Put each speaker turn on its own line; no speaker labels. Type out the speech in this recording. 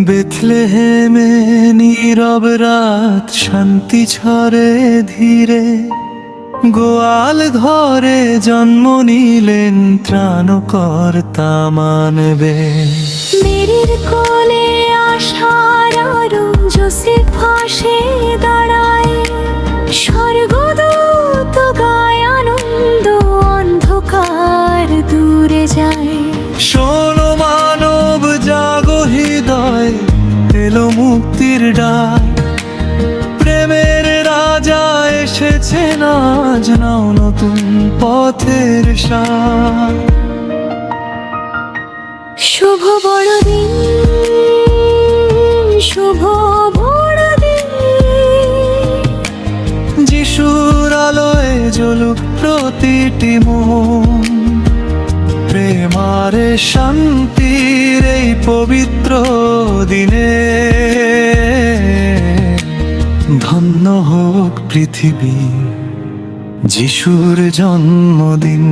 বেথলেহেমে নীরব রাত শান্তি ছড়ে ধীরে, গোয়াল ঘরে জন্ম নিলেন ত্রাণকর্তা মানবে।
মেরির কোলে আশার আলো যোসেফ হাসে দাঁড়ায়, স্বর্গদূত গায় আনন্দ, অন্ধকার দূরে যায়।
শোনো মানব জাগো হৃদয়, এলো মুক্তির ডাক, প্রেমের রাজা এসেছেন আজ, নাও নতুন পথের সাথ।
শুভ বড়দিন, শুভ বড়দিন,
যিশুর আলোয় জ্বলুক প্রতিটি মন, প্রেমারে শান্তির এই পবিত্র দিনে। ধন্য হোক পৃথিবী যিশুর জন্মদিন।